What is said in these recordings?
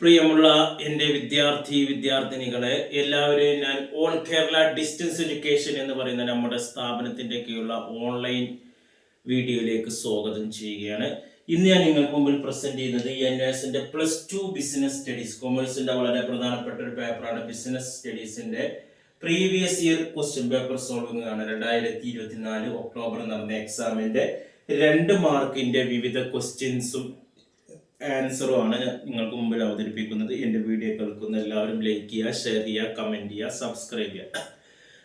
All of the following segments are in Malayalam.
പ്രിയമുള്ള എൻ്റെ വിദ്യാർത്ഥിനികളെ എല്ലാവരെയും ഞാൻ ഓൾ കേരള ഡിസ്റ്റൻസ് എഡ്യൂക്കേഷൻ എന്ന് പറയുന്ന നമ്മുടെ സ്ഥാപനത്തിൻ്റെ കീഴിലുള്ള ഓൺലൈൻ വീഡിയോയിലേക്ക് സ്വാഗതം ചെയ്യുകയാണ്. ഇന്ന് ഞാൻ നിങ്ങൾക്ക് മുമ്പിൽ പ്രസന്റ് ചെയ്യുന്നത് NSന്റെ +2 ബിസിനസ് സ്റ്റഡീസ് കൊമേഴ്സിന്റെ വളരെ പ്രധാനപ്പെട്ട ഒരു പേപ്പറാണ്. ബിസിനസ് സ്റ്റഡീസിന്റെ previous year question paper solving ആണ്. 2024 ഒക്ടോബർ നടന്ന എക്സാമിന്റെ 2 മാർക്കിന്റെ വിവിധ ക്വസ്റ്റ്യൻസും ആൻസറും ആണ് നിങ്ങൾക്ക് മുമ്പിൽ അവതരിപ്പിക്കുന്നത്. എൻ്റെ വീഡിയോ കേൾക്കുന്ന എല്ലാവരും ലൈക്ക് ചെയ്യുക, ഷെയർ ചെയ്യുക, കമൻറ്റ് ചെയ്യുക, സബ്സ്ക്രൈബ് ചെയ്യുക.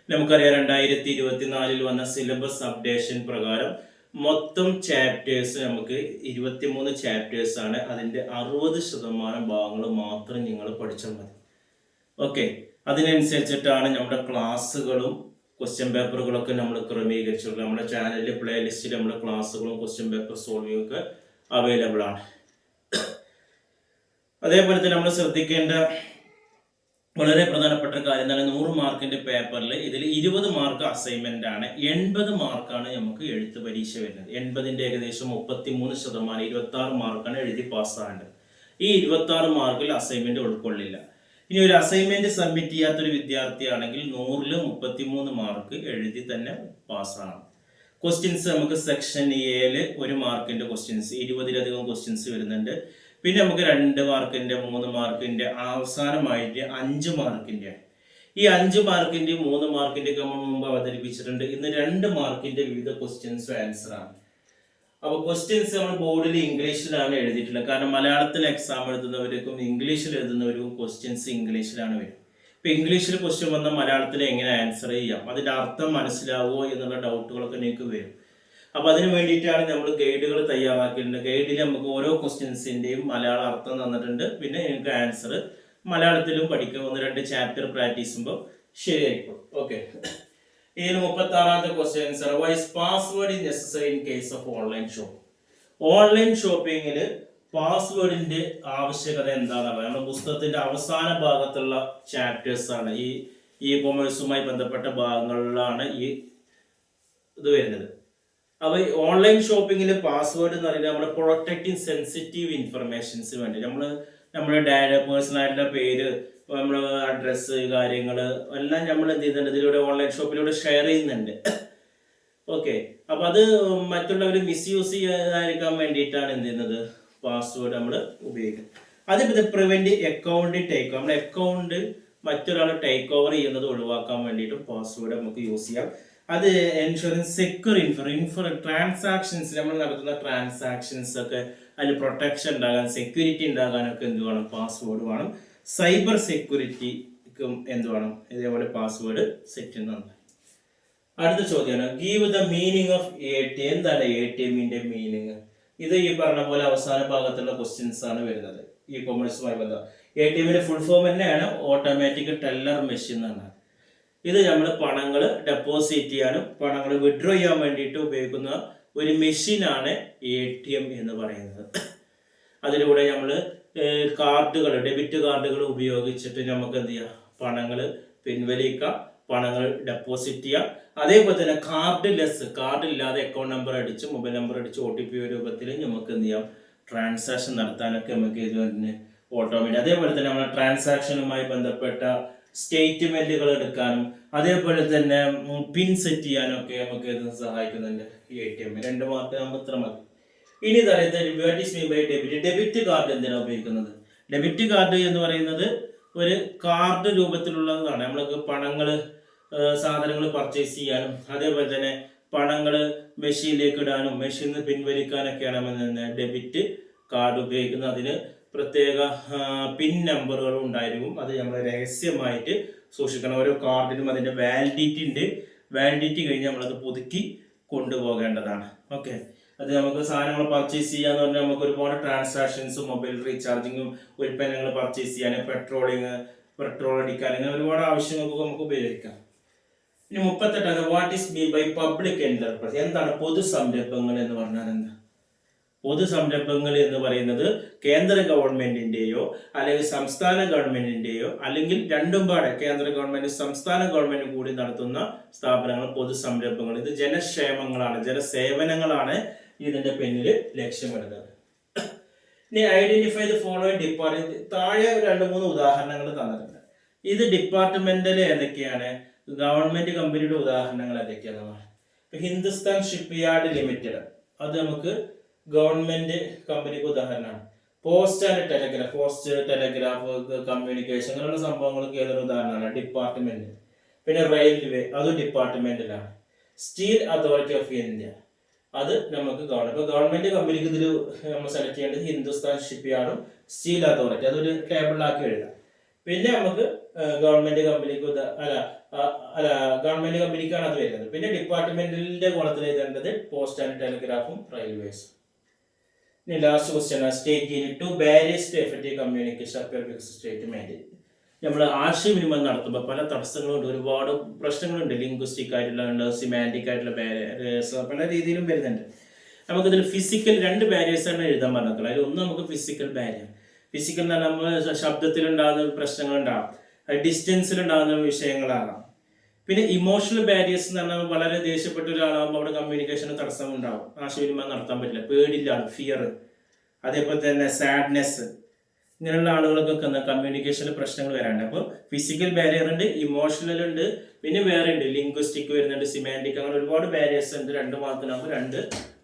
നമുക്കറിയാം 2024 വന്ന സിലബസ് അപ്ഡേഷൻ പ്രകാരം മൊത്തം ചാപ്റ്റേഴ്സ് നമുക്ക് 23 ചാപ്റ്റേഴ്സ് ആണ്. അതിൻ്റെ 60% ഭാഗങ്ങൾ മാത്രം നിങ്ങൾ പഠിച്ചാൽ മതി. ഓക്കെ, അതിനനുസരിച്ചിട്ടാണ് നമ്മുടെ ക്ലാസ്സുകളും ക്വസ്റ്റ്യൻ പേപ്പറുകളൊക്കെ നമ്മൾ ക്രമീകരിച്ചിട്ടുള്ളത്. നമ്മുടെ ചാനലിലെ പ്ലേലിസ്റ്റിൽ നമ്മുടെ ക്ലാസ്സുകളും ക്വസ്റ്റ്യൻ പേപ്പർ സോൾവിംഗ് ഒക്കെ അവൈലബിൾ ആണ്. അതേപോലെ തന്നെ നമ്മൾ ശ്രദ്ധിക്കേണ്ട വളരെ പ്രധാനപ്പെട്ട കാര്യം എന്താണ്, 100 മാർക്കിന്റെ പേപ്പറിൽ ഇതിൽ 20 മാർക്ക് അസൈൻമെന്റ് ആണ്, 80 മാർക്കാണ് നമുക്ക് എഴുത്ത് പരീക്ഷ വരുന്നത്. 80ന്റെ ഏകദേശം 33%, 26 മാർക്കാണ് എഴുതി പാസ്സാകേണ്ടത്. ഈ 26 മാർക്കിൽ അസൈൻമെന്റ് ഉൾക്കൊള്ളില്ല. ഇനി ഒരു അസൈൻമെന്റ് സബ്മിറ്റ് ചെയ്യാത്തൊരു വിദ്യാർത്ഥിയാണെങ്കിൽ 100ൽ 33 മാർക്ക് എഴുതി തന്നെ പാസ്സാകണം. ക്വസ്റ്റ്യൻസ് നമുക്ക് സെക്ഷൻ എയിൽ 1 മാർക്കിന്റെ ക്വസ്റ്റ്യൻസ് 20ലധികം ക്വസ്റ്റ്യൻസ് വരുന്നുണ്ട്. പിന്നെ നമുക്ക് 2 മാർക്കിന്റെ 3 മാർക്കിന്റെ അവസാനമായിട്ട് 5 മാർക്കിന്റെ ഈ 5 മാർക്കിന്റെ 3 മാർക്കിന്റെ ഒക്കെ നമ്മൾ മുമ്പ് അവതരിപ്പിച്ചിട്ടുണ്ട്. ഇന്ന് 2 മാർക്കിന്റെ വിവിധ ക്വസ്റ്റ്യൻസ് ആൻസർ ആണ്. അപ്പോൾ ക്വസ്റ്റ്യൻസ് നമ്മൾ ബോർഡിൽ ഇംഗ്ലീഷിലാണ് എഴുതിയിട്ടുള്ളത്. കാരണം മലയാളത്തിൽ എക്സാം എഴുതുന്നവർക്കും ഇംഗ്ലീഷിൽ എഴുതുന്നവർക്കും ക്വസ്റ്റ്യൻസ് ഇംഗ്ലീഷിലാണ് വരും. ഇപ്പൊ ഇംഗ്ലീഷിൽ ക്വസ്റ്റ്യൻ വന്നാൽ മലയാളത്തിൽ എങ്ങനെ ആൻസർ ചെയ്യാം, അതിന്റെ അർത്ഥം മനസ്സിലാവുമോ എന്നുള്ള ഡൗട്ടുകളൊക്കെ നിങ്ങൾക്ക് വരും. അപ്പൊ അതിന് വേണ്ടിയിട്ടാണ് നമ്മൾ ഗൈഡുകൾ തയ്യാറാക്കിയിട്ടുണ്ട്. ഗൈഡിൽ നമുക്ക് ഓരോ ക്വസ്റ്റ്യൻസിന്റെയും മലയാള അർത്ഥം തന്നിട്ടുണ്ട്. പിന്നെ നിങ്ങൾക്ക് ആൻസർ മലയാളത്തിലും പഠിക്കുക. 1-2 ചാപ്റ്റർ പ്രാക്ടീസ് ചെയ്യുമ്പോൾ ശരിയായിക്കോളും. ഓക്കെ, ഇതിൽ 36ാമത്തെ question answer, why's password is necessary in case of online shopping. Online ഷോപ്പിംഗിൽ പാസ്വേഡിന്റെ ആവശ്യകത എന്താണെന്ന് നമ്മുടെ പുസ്തകത്തിന്റെ അവസാന ഭാഗത്തുള്ള ചാപ്റ്റേഴ്സ് ആണ്. ഈ കൊമേഴ്സുമായി ബന്ധപ്പെട്ട ഭാഗങ്ങളിലാണ് ഈ ഇത് വരുന്നത്. അപ്പോൾ ഓൺലൈൻ ഷോപ്പിങ്ങിൽ പാസ്വേഡ് എന്ന് പറയുന്നത് നമ്മുടെ പ്രൊട്ടക്റ്റിംഗ് സെൻസിറ്റീവ് ഇൻഫർമേഷൻസ് വേണ്ടി നമ്മുടെ പേഴ്സണൽ ആയിട്ടുള്ള പേര്, നമ്മുടെ അഡ്രസ്സ്, കാര്യങ്ങൾ എല്ലാം നമ്മൾ എന്ത് ചെയ്യുന്നുണ്ട്, ഇതിലൂടെ ഓൺലൈൻ ഷോപ്പിലൂടെ ഷെയർ ചെയ്യുന്നുണ്ട്. ഓക്കെ, അപ്പോൾ അത് മറ്റുള്ളവർ മിസ്യൂസ് ചെയ്യാതിരിക്കാൻ വേണ്ടിയിട്ടാണ് എന്ത് ചെയ്യുന്നത്, പാസ്വേഡ് നമ്മൾ ഉപയോഗിക്കുന്നത്. അതേപോലെ പ്രിവെന്റ് അക്കൗണ്ട് ടേക്ക് ഓവർ, നമ്മുടെ അക്കൗണ്ട് മറ്റൊരാൾ ടേക്ക് ഓവർ ചെയ്യുന്നത് ഒഴിവാക്കാൻ വേണ്ടിയിട്ടും പാസ്വേഡ് നമുക്ക് യൂസ് ചെയ്യാം. അത് എൻഷുറൻസ് സെക്യൂർ ട്രാൻസാക്ഷൻസ്, നമ്മൾ നടത്തുന്ന ട്രാൻസാക്ഷൻസ് ഒക്കെ അതിൽ പ്രൊട്ടക്ഷൻ ഉണ്ടാകാൻ, സെക്യൂരിറ്റി ഉണ്ടാകാനൊക്കെ എന്ത് വേണം, പാസ്വേഡ് വേണം. സൈബർ സെക്യൂരിറ്റിക്കും എന്ത് വേണം, ഇതേപോലെ പാസ്വേഡ് സെറ്റ് ചെയ്യുന്നുണ്ട്. അടുത്ത ചോദ്യമാണ്, give the meaning of ATM. എന്താണ് ATMന്റെ മീനിങ്? ഇത് ഈ പറഞ്ഞ പോലെ അവസാന ഭാഗത്തുള്ള ക്വസ്റ്റ്യൻസ് ആണ് വരുന്നത്. ഈ കൊമേഴ്സുമായി ബന്ധം ATMന്റെ ഫുൾ ഫോം തന്നെയാണ് ഓട്ടോമാറ്റിക് ടെല്ലർ മെഷീൻ എന്നാണ്. ഇത് നമ്മൾ പണങ്ങൾ ഡെപ്പോസിറ്റ് ചെയ്യാനും പണങ്ങൾ വിഡ്രോ ചെയ്യാൻ വേണ്ടിയിട്ട് ഉപയോഗിക്കുന്ന ഒരു മെഷീനാണ് ATM എന്ന് പറയുന്നത്. അതിലൂടെ നമ്മൾ കാർഡുകൾ, ഡെബിറ്റ് കാർഡുകൾ ഉപയോഗിച്ചിട്ട് നമുക്ക് എന്ത് ചെയ്യാം, പണങ്ങൾ പിൻവലിക്കാം, പണങ്ങൾ ഡെപ്പോസിറ്റ് ചെയ്യാം. അതേപോലെ തന്നെ കാർഡില്ലാതെ അക്കൗണ്ട് നമ്പർ അടിച്ച് മൊബൈൽ നമ്പർ അടിച്ച് OTP രൂപത്തിൽ നമുക്ക് എന്ത് ചെയ്യാം, ട്രാൻസാക്ഷൻ നടത്താനൊക്കെ നമുക്ക് ഇത് തന്നെ ഓട്ടോമാറ്റിക്. അതേപോലെ തന്നെ നമ്മുടെ ട്രാൻസാക്ഷനുമായി ബന്ധപ്പെട്ട സ്റ്റേറ്റ്മെന്റുകൾ എടുക്കാനും അതേപോലെ തന്നെ പിൻ സെറ്റ് ചെയ്യാനും ഒക്കെ നമുക്ക് ഇത് സഹായിക്കുന്നുണ്ട് ഈ ATM. 2 മാർക്ക് നമ്മൾ ഇത്ര മതി. ഇനി ഡെബിറ്റ് കാർഡ് എന്തിനാണ് ഉപയോഗിക്കുന്നത്? ഡെബിറ്റ് കാർഡ് എന്ന് പറയുന്നത് ഒരു കാർഡ് രൂപത്തിലുള്ളതാണ്. നമ്മൾക്ക് പണങ്ങൾ, സാധനങ്ങൾ പർച്ചേസ് ചെയ്യാനും അതേപോലെ തന്നെ പണങ്ങൾ മെഷീനിലേക്ക് ഇടാനും മെഷീനിൽ നിന്ന് പിൻവലിക്കാനൊക്കെയാണ് ഡെബിറ്റ് കാർഡ് ഉപയോഗിക്കുന്നത്. അതിന് പ്രത്യേക പിൻ നമ്പറുകളും ഉണ്ടായിരിക്കും. അത് നമ്മൾ രഹസ്യമായിട്ട് സൂക്ഷിക്കണം. ഓരോ കാർഡിനും അതിൻ്റെ വാലിഡിറ്റി കഴിഞ്ഞ് നമ്മളത് പുതുക്കി കൊണ്ടുപോകേണ്ടതാണ്. ഓക്കെ, അത് നമുക്ക് സാധനങ്ങൾ പർച്ചേസ് ചെയ്യാന്ന് പറഞ്ഞാൽ നമുക്ക് ഒരുപാട് ട്രാൻസാക്ഷൻസും മൊബൈൽ റീചാർജിങ്ങും ഉൽപ്പന്നങ്ങൾ പർച്ചേസ് ചെയ്യാൻ, പെട്രോൾ അടിക്കാൻ, അങ്ങനെ ഒരുപാട് ആവശ്യങ്ങൾക്ക് നമുക്ക് ഉപയോഗിക്കാം. ഇനി 38, what is mean by public enterprise? എന്താണ് പൊതു സംരംഭങ്ങൾ എന്ന് പറഞ്ഞാൽ എന്താ? പൊതു സംരംഭങ്ങൾ എന്ന് പറയുന്നത് കേന്ദ്ര ഗവൺമെന്റിന്റെയോ അല്ലെങ്കിൽ സംസ്ഥാന ഗവൺമെന്റിന്റെയോ അല്ലെങ്കിൽ രണ്ടും പാടെ കേന്ദ്ര ഗവൺമെന്റ് സംസ്ഥാന ഗവൺമെന്റ് കൂടി നടത്തുന്ന സ്ഥാപനങ്ങൾ പൊതു സംരംഭങ്ങൾ. ഇത് ജനക്ഷേമങ്ങളാണ്, ജനസേവനങ്ങളാണ് ഇതിന്റെ പിന്നിൽ ലക്ഷ്യമിടുന്നത്. ഇനി ഐഡന്റിഫൈ ദ ഫോളോയിങ് ഡിപ്പാർട്ട്മെന്റ്, താഴെ 2-3 ഉദാഹരണങ്ങൾ തന്നിട്ടുണ്ട്. ഇത് ഡിപ്പാർട്ട്മെന്റിൽ ഏതൊക്കെയാണ്, ഗവൺമെന്റ് കമ്പനിയുടെ ഉദാഹരണങ്ങൾ ഏതൊക്കെയാണ്. ഹിന്ദുസ്ഥാൻ ഷിപ്പ് യാർഡ് ലിമിറ്റഡ്, അത് നമുക്ക് ഗവൺമെന്റ് കമ്പനിക്ക് ഉദാഹരണമാണ്. പോസ്റ്റ് ആൻഡ് ടെലഗ്രാഫ് കമ്മ്യൂണിക്കേഷൻ അങ്ങനെയുള്ള സംഭവങ്ങൾക്ക് ഏതൊരു ഉദാഹരണമാണ്, ഡിപ്പാർട്ട്മെന്റ്. പിന്നെ റെയിൽവേ, അത് ഡിപ്പാർട്ട്മെന്റിലാണ്. സ്റ്റീൽ അതോറിറ്റി ഓഫ് ഇന്ത്യ, അത് നമുക്ക് ഗവൺമെന്റ് കമ്പനിക്ക് ഇതിൽ നമ്മൾ സെലക്ട് ചെയ്യേണ്ടത് ഹിന്ദുസ്ഥാൻ ഷിപ്പ് യാർഡും സ്റ്റീൽ അതോറിറ്റി, അതൊരു ടേബിളിലാക്കി എഴുതാം. പിന്നെ നമുക്ക് ഗവൺമെന്റ് കമ്പനിക്ക് ഗവൺമെന്റ് കമ്പനിക്കാണ് അത് വരുന്നത്. പിന്നെ ഡിപ്പാർട്ട്മെന്റിന്റെ ഗുണത്തിൽ എഴുതേണ്ടത് പോസ്റ്റ് ആൻഡ് ടെലിഗ്രാഫും റെയിൽവേസും. ഇനി last question, state two barriers to effective communication appear because statement. നമ്മൾ ആശയവിനിമയം നടത്തുമ്പോൾ പല തടസ്സങ്ങളുണ്ട്, ഒരുപാട് പ്രശ്നങ്ങളുണ്ട്. ലിംഗ്വിസ്റ്റിക് ആയിട്ടുള്ള, സിമാൻറ്റിക് ആയിട്ടുള്ള ബാരിയേഴ്സ് പല രീതിയിലും വരുന്നുണ്ട്. നമുക്കിതിൽ ഫിസിക്കൽ 2 ബാരിയേഴ്സാണ് എഴുതാൻ പറഞ്ഞിട്ടുള്ളത്. അതിൽ ഒന്ന് നമുക്ക് ഫിസിക്കൽ ബാരിയർ. ഫിസിക്കൽ എന്ന് പറഞ്ഞാൽ നമ്മൾ ശബ്ദത്തിലുണ്ടാകുന്ന പ്രശ്നങ്ങളുണ്ടാകും, ഡിസ്റ്റൻസിലുണ്ടാകുന്ന വിഷയങ്ങളാകാം. പിന്നെ ഇമോഷണൽ ബാരിയേഴ്സ് എന്ന് പറഞ്ഞാൽ വളരെ ദേഷ്യപ്പെട്ട ഒരാളാകുമ്പോൾ അവിടെ കമ്മ്യൂണിക്കേഷന് തടസ്സം ഉണ്ടാവും, ആശയവിനിമയം നടത്താൻ പറ്റില്ല, പേടിയിലാണ്, ഫിയർ. അതേപോലെ തന്നെ സാഡ്നെസ്, ഇങ്ങനെയുള്ള ആളുകൾക്കൊക്കെ കമ്മ്യൂണിക്കേഷനിൽ പ്രശ്നങ്ങൾ വരാറുണ്ട്. അപ്പോൾ ഫിസിക്കൽ ബാരിയർ ഉണ്ട്, ഇമോഷണൽ ഉണ്ട്, പിന്നെ വേറെ ഉണ്ട് ലിംഗ്വിസ്റ്റിക് വരുന്നുണ്ട്, സിമാൻറ്റിക്, അങ്ങനെ ഒരുപാട് ബാരിയേഴ്സ് ഉണ്ട്. 2 മാർക്കിനാകുമ്പോൾ 2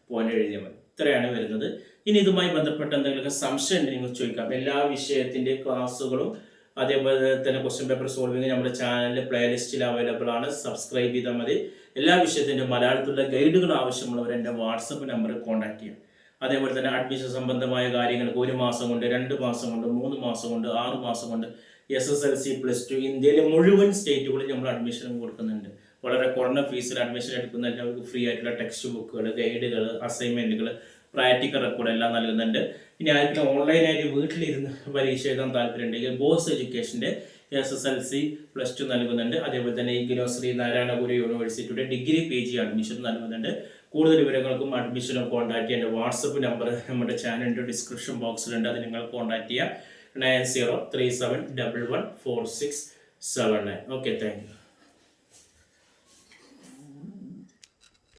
പോയിന്റ് എഴുതിയാൽ മതി. ഇത്രയാണ് വരുന്നത്. ഇനി ഇതുമായി ബന്ധപ്പെട്ട എന്തെങ്കിലുമൊക്കെ സംശയം ഉണ്ടെങ്കിൽ നിങ്ങൾ ചോദിക്കാം. എല്ലാ വിഷയത്തിന്റെ ക്ലാസ്സുകളും അതേപോലെ തന്നെ ക്വസ്റ്റ്യൻ പേപ്പർ സോൾവിങ് നമ്മുടെ ചാനലിൽ പ്ലേലിസ്റ്റിൽ അവൈലബിൾ ആണ്. സബ്സ്ക്രൈബ് ചെയ്താൽ മതി. എല്ലാ വിഷയത്തിന്റെ മലയാളത്തിലുള്ള ഗൈഡുകൾ ആവശ്യമുള്ളവർ എൻ്റെ വാട്സപ്പ് നമ്പറിൽ കോൺടാക്ട് ചെയ്യാം. അതേപോലെ തന്നെ അഡ്മിഷൻ സംബന്ധമായ കാര്യങ്ങൾക്ക് 1 മാസം കൊണ്ട്, 2 മാസം കൊണ്ട്, 3 മാസം കൊണ്ട്, 6 മാസം കൊണ്ട് SSLC +2 ഇന്ത്യയിലെ മുഴുവൻ സ്റ്റേറ്റുകളിൽ നമ്മൾ അഡ്മിഷൻ കൊടുക്കുന്നുണ്ട്. വളരെ കുറഞ്ഞ ഫീസിൽ അഡ്മിഷൻ എടുക്കുന്ന എല്ലാവർക്കും ഫ്രീ ആയിട്ടുള്ള ടെക്സ്റ്റ് ബുക്കുകൾ, ഗൈഡുകൾ, അസൈൻമെന്റുകൾ, പ്രാക്ടിക്കൽ റെക്കോർഡ് എല്ലാം നൽകുന്നുണ്ട്. ഇനി ആർക്കും ഓൺലൈനായിട്ട് വീട്ടിലിരുന്ന് പരീക്ഷ എഴുതാൻ താല്പര്യമുണ്ടെങ്കിൽ ബോസ് എഡ്യൂക്കേഷൻ്റെ SSLC +2 നൽകുന്നുണ്ട്. അതേപോലെ തന്നെ ഇഗ്നോസ് ശ്രീനാരായണ ഗുരു യൂണിവേഴ്സിറ്റിയുടെ ഡിഗ്രി PG അഡ്മിഷൻ നൽകുന്നുണ്ട്. കൂടുതൽ വിവരങ്ങൾക്കും അഡ്മിഷനും കോൺടാക്ട് ചെയ്യേണ്ട വാട്സപ്പ് നമ്പർ നമ്മുടെ ചാനലിൻ്റെ ഡിസ്ക്രിപ്ഷൻ ബോക്സിലുണ്ട്. അത് നിങ്ങൾ കോൺടാക്ട് ചെയ്യുക. 9037114679. Okay, thank you.